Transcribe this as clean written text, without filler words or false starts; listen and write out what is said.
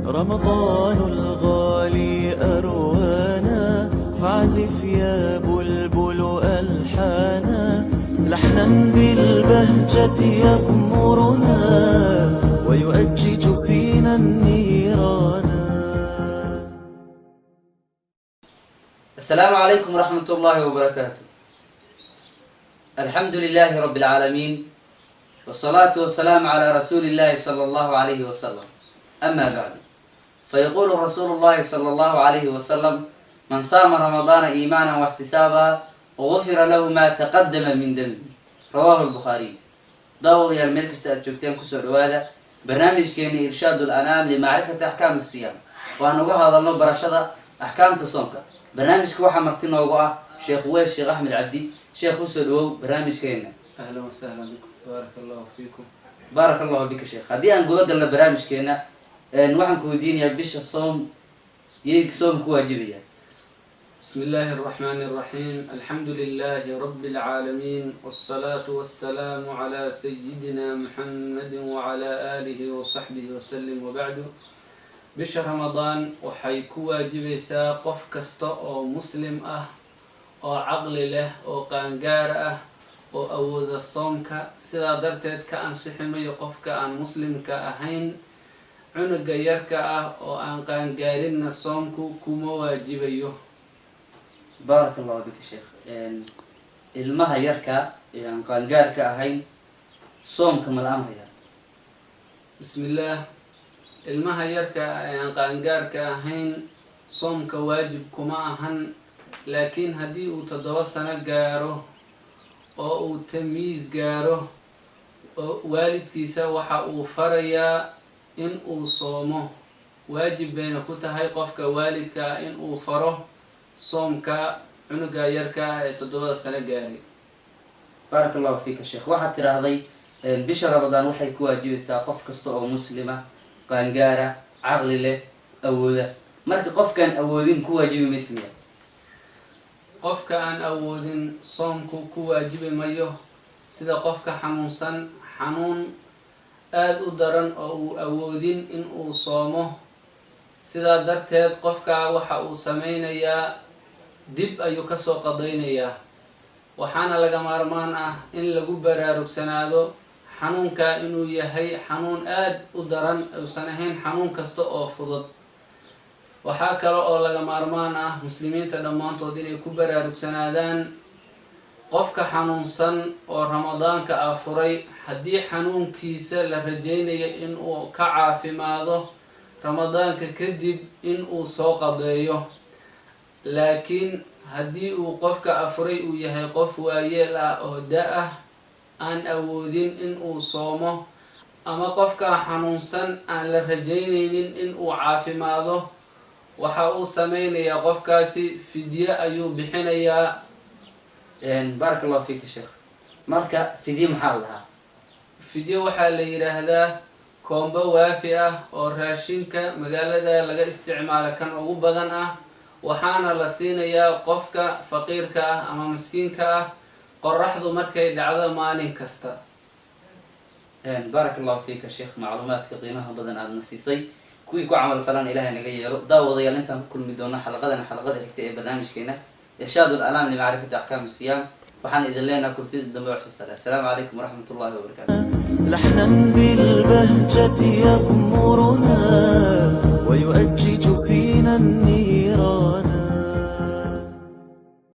رمضان الغالي أروانا فاعزف يا بلبل ألحانا لحنا بالبهجة يغمرنا ويؤجج فينا النيران. السلام عليكم ورحمة الله وبركاته. الحمد لله رب العالمين والصلاة والسلام على رسول الله صلى الله عليه وسلم. أما بعد، فيقول رسول الله صلى الله عليه وسلم: من صام رمضان إيمانا واحتسابا وغفر له ما تقدم من ذنبه. رواه البخاري. داود يا الملك استأجبتين كسر هذا برنامج كيني إرشاد الأنام لمعرفة أحكام الصيام، وأنا هذا الله برشاد أحكام تصومك. برنامج كوحة مرتين وقوة شيخ ويس الشيخ أحمد عبدي شيخ وسلو برنامج كينا. أهلا وسهلا بكم، بارك الله فيكم. بارك الله بك شيخ. هدي أن قلت لنا برنامج كينا نوعن كودين يا بيش الصوم يك صوم كواجبية. بسم الله الرحمن الرحيم. الحمد لله رب العالمين، والصلاة والسلام على سيدنا محمد وعلى آله وصحبه وسلم. وبعد، bisha ramadaan waxay ku waajibaysaa qof kasta oo muslim ah oo caqli leh oo qaangaar ah oo awooda soomka. sidaa darteed ka ansixi mayo qofka aan muslimka ahayn. cunuga yarka ah oo aan qaangaarinna soomku kuma waajibayo. بارك الله بك شيخ. المها يركا يعني قانقارك أهين صوم كما الأمر يا بسم الله. ilmaha yarka aan qaangaarka ahayn soomka waajib kuma ahan, laakiin haddii uu 7 sano gaaro oo uu tamyiis gaaro oo waalidkiisa waxa uu farayaa in uu soomo. waajib bayna ku tahay qofka waalidka in uu faro soomka cunuga yarka ee 7 sano gaari. بارك الله فيك شيخ. واحد ترى هذي بشهر رمضان وحي كواجب ساقف كسته أو مسلمة qaangaara caqli leh awooda. marka qofkan awoodin ku waajibi misliya qofka aan awoodin soomku ku waajibi mayo, sida qofka xanuunsan xanuun aad u daran oo uu awoodin in uu soomo. sidaa darteed qofka waxa uu sameynayaa dib ayuu kasoo qadaynayaa. waxaana laga maarmaan ah in lagu baraarugsanaado xanuunka inuu yahay xanuun aad u daran, uusan ahayn xanuun kasta oo fudud. waxaa kale oo laga maarmaan ah muslimiinta dhammaantood inay ku baraarugsanaadaan qofka xanuunsan oo ramadaanka afuray, haddii xanuunkiisa la rajaynayo in uu ka caafimaado ramadaanka kadib in uu soo qadeeyo. laakiin haddii uu qofka afuray uu yahay qof waayeel ah oo da-ah aan awoodin in uu soomo, ama qofka xanuunsan aan la rajaynaynin in uu caafimaado, waxa uu sameynayaa qofkaasi fidye ayuu bixinayaa. بارك الله فيك شيخ. marka fidye maxaa lahaa? fidye waxaa la yiraahdaa koombo waafi ah oo raashinka magaalada laga isticmaalo kan ugu badan ah, waxaana la siinayaa qofka faqiirka ah ama miskiinka ah qoraxdu markay dhacdo maalin kasta. بارك الله فيك شيخ. معلوماتك قيمها بدن aad nasiisay kuwii ku camal falan ilaahay naga yeelo. daawadayaal intaan ku kulmi doona xalaqadan xigta ee barnaamijkeena إرشاد الأنام لمعرفة أحكام الصيام. waxaan idin leenahay kurtida dambe oo xiiso leh. السلام عليكم ورحمة الله وبركاته. لحنا بالبهجة يغمرنا ويؤجج